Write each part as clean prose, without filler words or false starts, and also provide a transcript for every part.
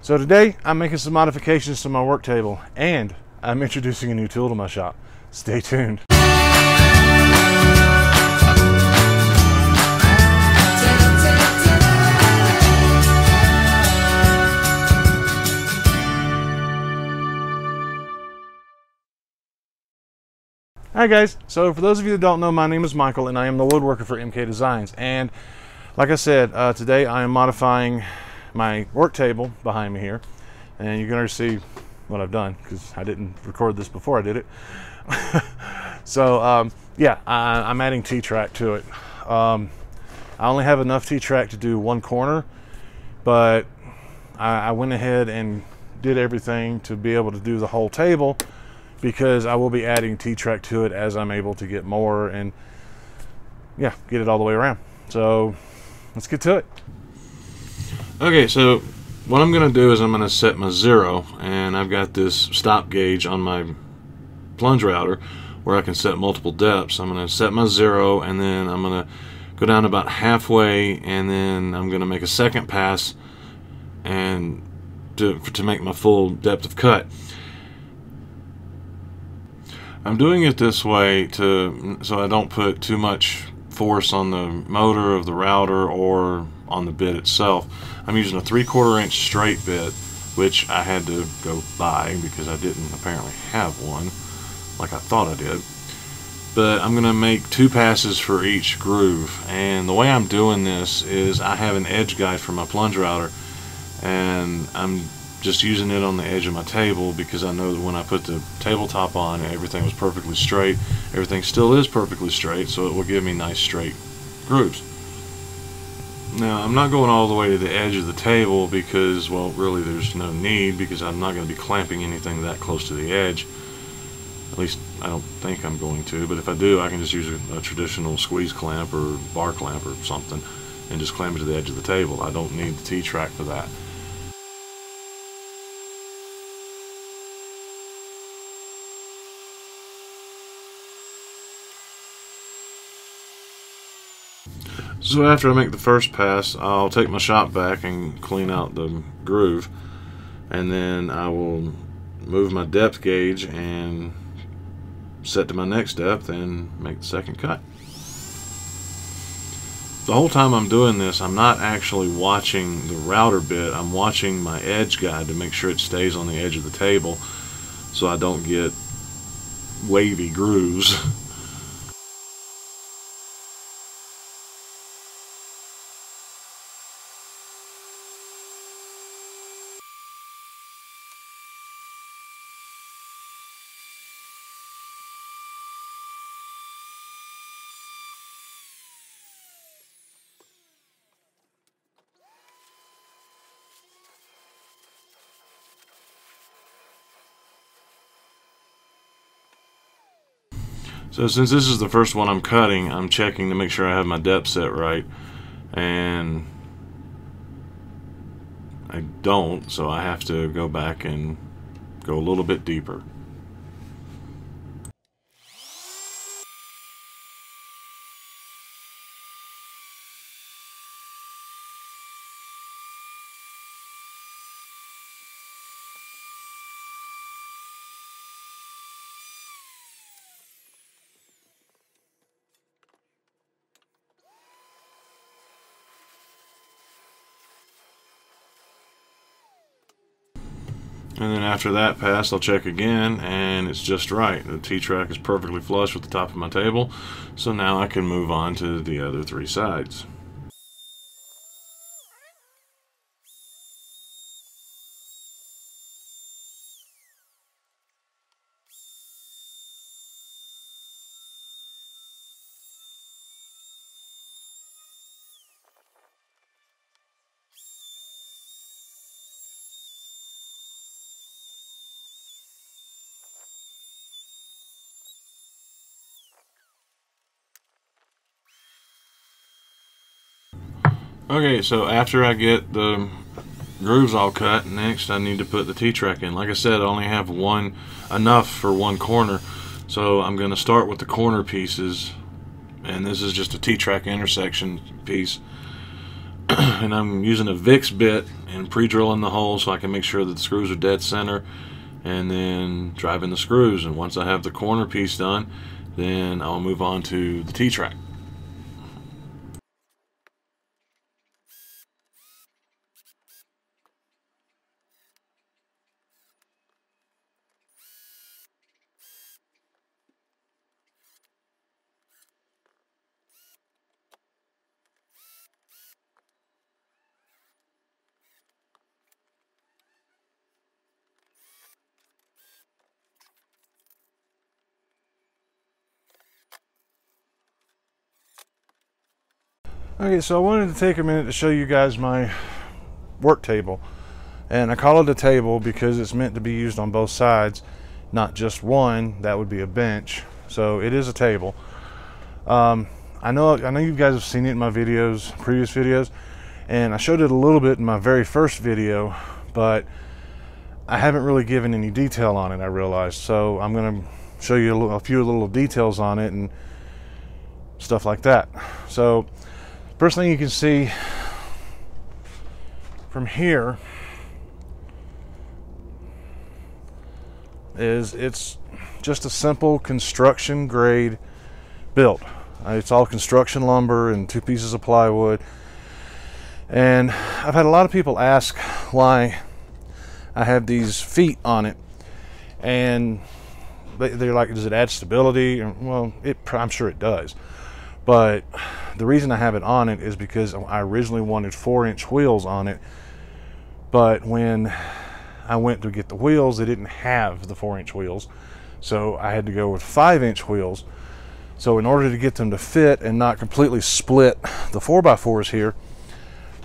So today I'm making some modifications to my work table and I'm introducing a new tool to my shop. Stay tuned. Hi guys, so for those of you that don't know, my name is Michael and I am the woodworker for MK Designs. And like I said, today I am modifying my work table behind me here, and you can already see what I've done because I didn't record this before I did it. So yeah, I'm adding T-track to it. I only have enough T-track to do one corner, but I went ahead and did everything to be able to do the whole table, because I will be adding T-track to it as I'm able to get more and yeah, get it all the way around. So let's get to it. Okay, so what I'm going to do is I'm going to set my 0, and I've got this stop gauge on my plunge router where I can set multiple depths. I'm going to set my 0, and then I'm going to go down about halfway, and then I'm going to make a second pass and to make my full depth of cut. I'm doing it this way so I don't put too much force on the motor of the router or on the bit itself. I'm using a 3/4 inch straight bit, which I had to go buy because I didn't apparently have one like I thought I did. But I'm going to make 2 passes for each groove, and the way I'm doing this is I have an edge guide for my plunge router, and I'm just using it on the edge of my table because I know that when I put the tabletop on, everything was perfectly straight. Everything still is perfectly straight, so it will give me nice straight grooves. Now, I'm not going all the way to the edge of the table because, well, really there's no need, because I'm not going to be clamping anything that close to the edge. At least I don't think I'm going to, but if I do, I can just use a traditional squeeze clamp or bar clamp or something and just clamp it to the edge of the table. I don't need the T-track for that. So after I make the first pass, I'll take my shop vac and clean out the groove, and then I will move my depth gauge and set to my next depth and make the second cut. The whole time I'm doing this, I'm not actually watching the router bit. I'm watching my edge guide to make sure it stays on the edge of the table so I don't get wavy grooves. So since this is the first one I'm cutting, I'm checking to make sure I have my depth set right, and I don't, so I have to go back and go a little bit deeper. And then after that pass, I'll check again, and it's just right. The T-track is perfectly flush with the top of my table, so now I can move on to the other 3 sides. Okay, so after I get the grooves all cut, next I need to put the T-track in. Like I said, I only have enough for one corner, so I'm going to start with the corner pieces, and this is just a T-track intersection piece. and I'm using a VIX bit and pre-drilling the hole so I can make sure that the screws are dead center, and then driving the screws. And once I have the corner piece done, then I'll move on to the T-track. Okay, so I wanted to take a minute to show you guys my work table. And I call it a table because it's meant to be used on both sides, not just one. That would be a bench. So it is a table. I know you guys have seen it in my videos, previous videos, and I showed it a little bit in my very first video, but I haven't really given any detail on it, I realized. So I'm going to show you a few little details on it and stuff like that. So first thing you can see from here is it's just a simple construction grade build. It's all construction lumber and 2 pieces of plywood. And I've had a lot of people ask why I have these feet on it, and they're like, does it add stability? Well, I'm sure it does. But the reason I have it on it is because I originally wanted 4-inch wheels on it, but when I went to get the wheels, they didn't have the 4-inch wheels, so I had to go with 5-inch wheels. So in order to get them to fit and not completely split the 4x4s here,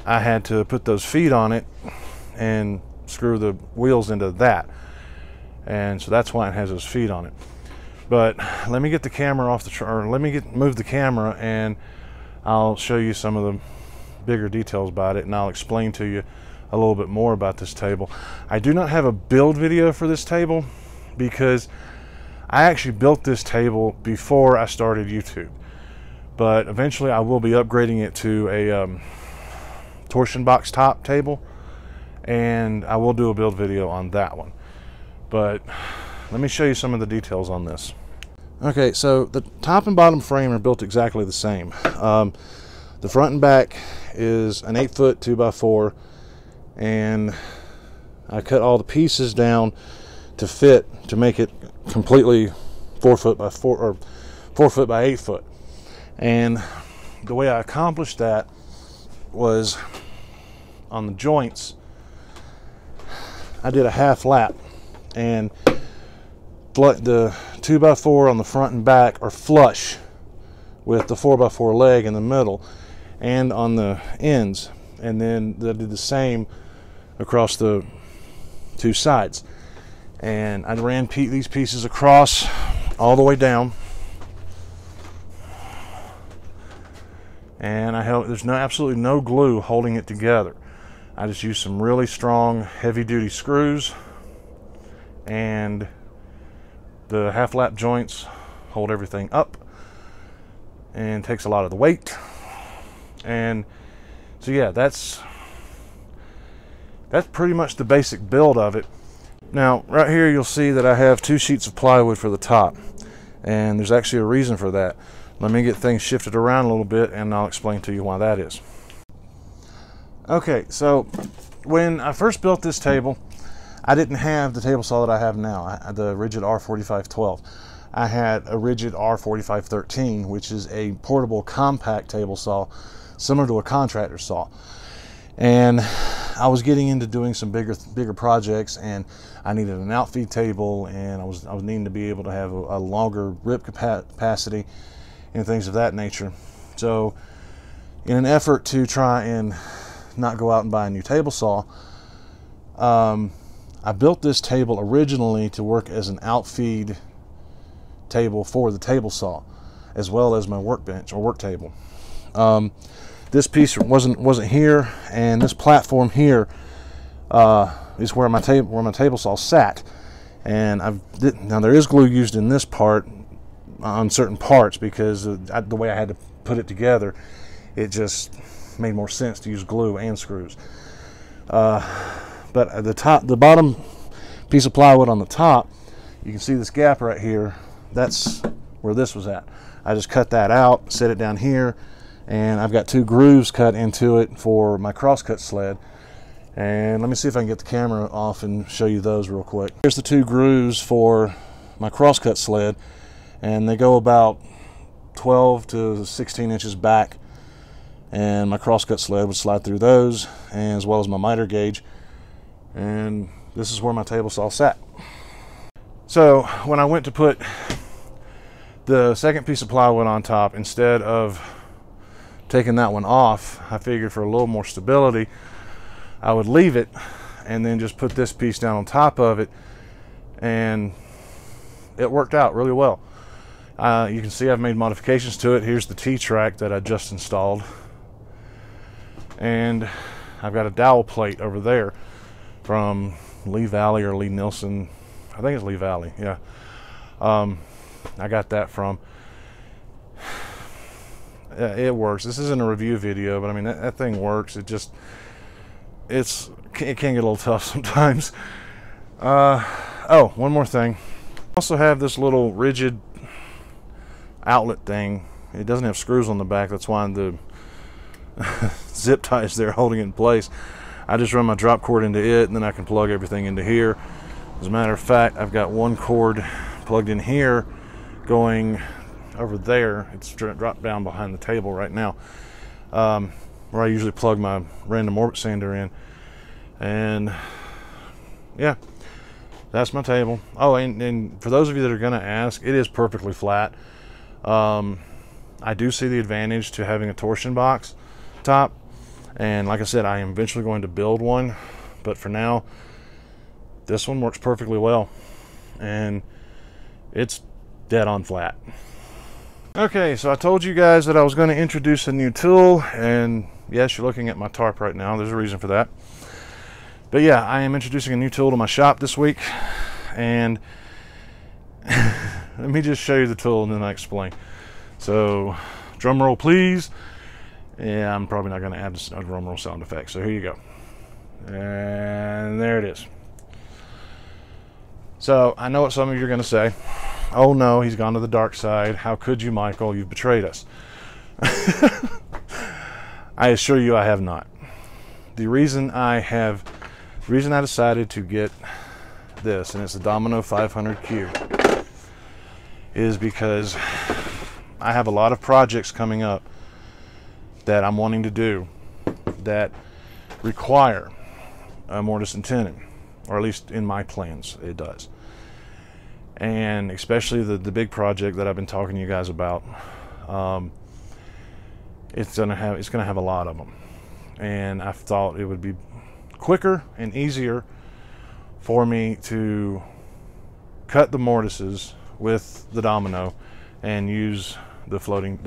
I had to put those feet on it and screw the wheels into that, and so that's why it has those feet on it. But let me get the camera off the move the camera, and I'll show you some of the bigger details about it, and I'll explain to you a little bit more about this table. I do not have a build video for this table because I actually built this table before I started YouTube, but eventually I will be upgrading it to a torsion box top table, and I will do a build video on that one. But let me show you some of the details on this. Okay, so the top and bottom frame are built exactly the same. The front and back is an 8-foot 2x4, and I cut all the pieces down to fit, to make it completely 4 foot by 4 or 4 foot by 8 foot. And the way I accomplished that was on the joints. I did a half lap, and the 2x4 on the front and back are flush with the 4x4 leg in the middle and on the ends, and then I did the same across the 2 sides. And I ran these pieces across all the way down, and there's absolutely no glue holding it together. I just used some really strong heavy-duty screws, and the half-lap joints hold everything up and takes a lot of the weight. And so yeah, that's pretty much the basic build of it. Now right here you'll see that I have 2 sheets of plywood for the top, and there's actually a reason for that. Let me get things shifted around a little bit, and I'll explain to you why that is. Okay, so when I first built this table, I didn't have the table saw that I have now, the rigid R4512. I had a rigid R4513, which is a portable compact table saw similar to a contractor saw. And I was getting into doing some bigger projects, and I needed an outfeed table, and I was needing to be able to have a longer rip capacity and things of that nature. So in an effort to try and not go out and buy a new table saw, I built this table originally to work as an outfeed table for the table saw, as well as my workbench or work table. This piece wasn't here, and this platform here is where my table saw sat. And now there is glue used in this part on certain parts because the way I had to put it together, it just made more sense to use glue and screws. But at the bottom piece of plywood on the top, you can see this gap right here. That's where this was at. I just cut that out, set it down here, and I've got 2 grooves cut into it for my crosscut sled. And let me see if I can get the camera off and show you those real quick. Here's the 2 grooves for my crosscut sled, and they go about 12 to 16 inches back, and my crosscut sled would slide through those, and as well as my miter gauge. And this is where my table saw sat. So when I went to put the second piece of plywood on top, instead of taking that one off, I figured for a little more stability I would leave it and then just put this piece down on top of it, and it worked out really well. You can see I've made modifications to it. Here's the T-track that I just installed, and I've got a dowel plate over there from Lee Valley or Lee Nielsen. I think it's Lee Valley, yeah. I got that from. It works. This isn't a review video, but I mean that thing works. It can get a little tough sometimes. Oh, one more thing. I also have this little rigid outlet thing. It doesn't have screws on the back. That's why the zip tie is there holding it in place. I just run my drop cord into it, and then I can plug everything into here. As a matter of fact, I've got one cord plugged in here going over there. It's dropped down behind the table right now, where I usually plug my random orbit sander in. And yeah, that's my table. Oh, and for those of you that are going to ask, it is perfectly flat. I do see the advantage to having a torsion box top, and like I said, I am eventually going to build one, but for now this one works perfectly well, and it's dead on flat. Okay, so I told you guys that I was going to introduce a new tool, and yes, you're looking at my tarp right now. There's a reason for that. But yeah, I am introducing a new tool to my shop this week, and let me just show you the tool and then I explain. So, drum roll please. Yeah, I'm probably not going to add a drum roll sound effect, so here you go. And there it is. So, I know what some of you are going to say. Oh no, he's gone to the dark side. How could you, Michael? You've betrayed us. I assure you I have not. The reason I decided to get this, and it's the Domino 500Q, is because I have a lot of projects coming up that I'm wanting to do that require a mortise and tenon, or at least in my plans it does. And especially the big project that I've been talking to you guys about, it's gonna have a lot of them, and I thought it would be quicker and easier for me to cut the mortises with the Domino and use the floating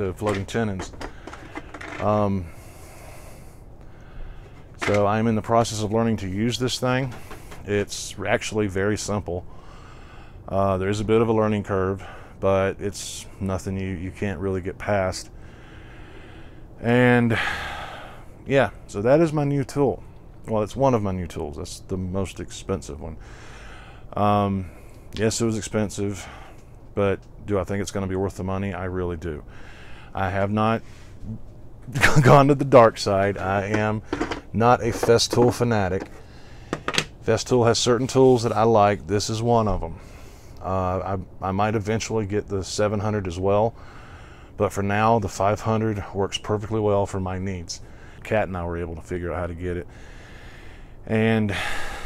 tenons. So I'm in the process of learning to use this thing. It's actually very simple. There is a bit of a learning curve, but it's nothing you can't really get past. And yeah, so that is my new tool. Well, it's one of my new tools. That's the most expensive one. Yes, it was expensive, but do I think it's going to be worth the money? I really do. I have not gone to the dark side. I am not a Festool fanatic. Festool has certain tools that I like. This is one of them. I might eventually get the 700 as well, but for now the 500 works perfectly well for my needs. Kat and I were able to figure out how to get it, and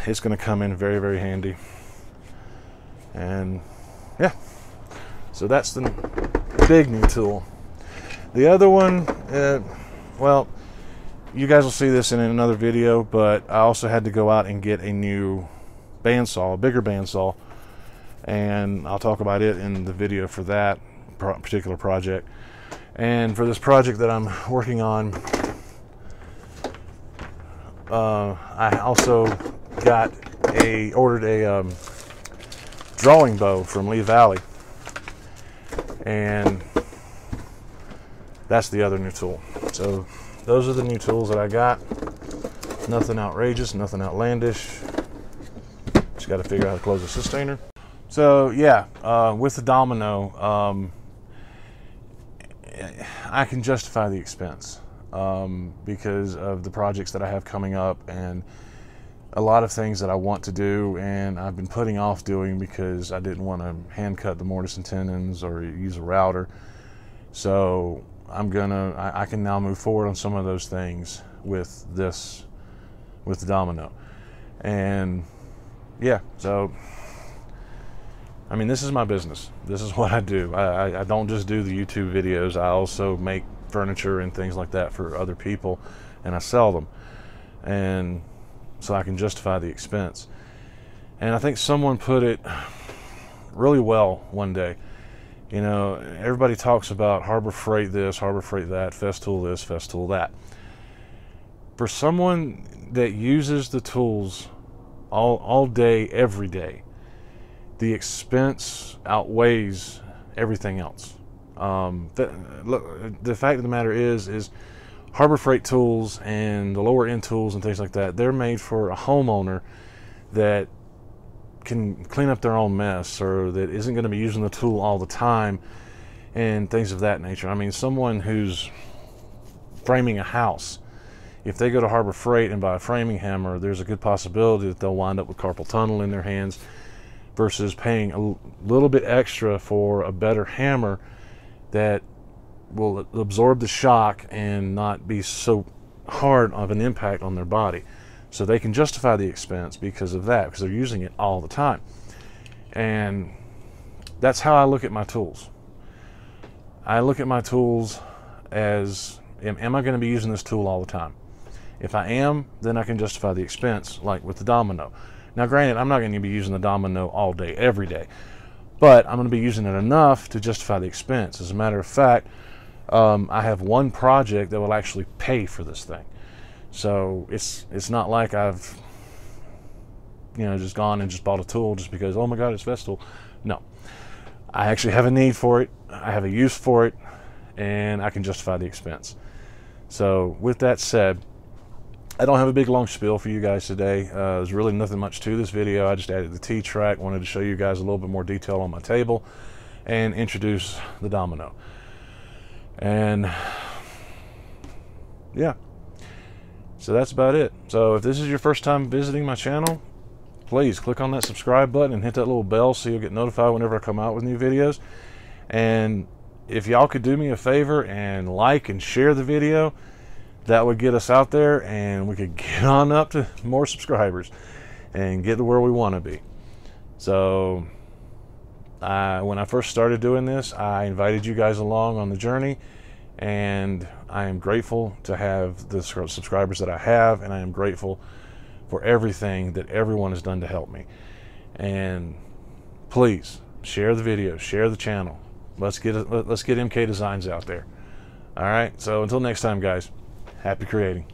it's going to come in very, very handy. And yeah, so that's the big new tool. The other one, well, you guys will see this in another video, but I also had to go out and get a new bandsaw, a bigger bandsaw, and I'll talk about it in the video for that particular project. And for this project that I'm working on, I also ordered a drawing bow from Lee Valley, and that's the other new tool. So those are the new tools that I got. Nothing outrageous, nothing outlandish. Just got to figure out how to close the sustainer. So yeah, with the domino, I can justify the expense because of the projects that I have coming up and a lot of things that I want to do and I've been putting off doing because I didn't want to hand cut the mortise and tenons or use a router. So I can now move forward on some of those things with the domino. And yeah, so I mean, this is my business. This is what I do. I don't just do the YouTube videos. I also make furniture and things like that for other people, and I sell them. And so I can justify the expense. And I think someone put it really well one day. You know, everybody talks about Harbor Freight this, Harbor Freight that, Festool this, Festool that. For someone that uses the tools all day, every day, the expense outweighs everything else. The fact of the matter is Harbor Freight tools and the lower end tools and things like that, they're made for a homeowner that can clean up their own mess or that isn't going to be using the tool all the time and things of that nature. I mean, someone who's framing a house, if they go to Harbor Freight and buy a framing hammer, there's a good possibility that they'll wind up with carpal tunnel in their hands versus paying a little bit extra for a better hammer that will absorb the shock and not be so hard of an impact on their body. So they can justify the expense because of that, because they're using it all the time. And that's how I look at my tools. I look at my tools as, am I going to be using this tool all the time? If I am, then I can justify the expense, like with the domino. Now granted, I'm not going to be using the domino all day, every day, but I'm going to be using it enough to justify the expense. As a matter of fact, I have one project that will actually pay for this thing. So it's not like I've, you know, just gone and just bought a tool just because, oh my God, it's Festool. No, I actually have a need for it. I have a use for it, and I can justify the expense. So with that said, I don't have a big long spiel for you guys today. There's really nothing much to this video. I just added the T-track, wanted to show you guys a little bit more detail on my table and introduce the domino. And yeah, so that's about it. So if this is your first time visiting my channel, please click on that subscribe button and hit that little bell so you'll get notified whenever I come out with new videos. And if y'all could do me a favor and like and share the video, that would get us out there and we could get on up to more subscribers and get to where we want to be. So when I first started doing this, I invited you guys along on the journey, and I am grateful to have the subscribers that I have, and I am grateful for everything that everyone has done to help me. And please share the video, share the channel. Let's get MK Designs out there. All right, so until next time, guys, happy creating.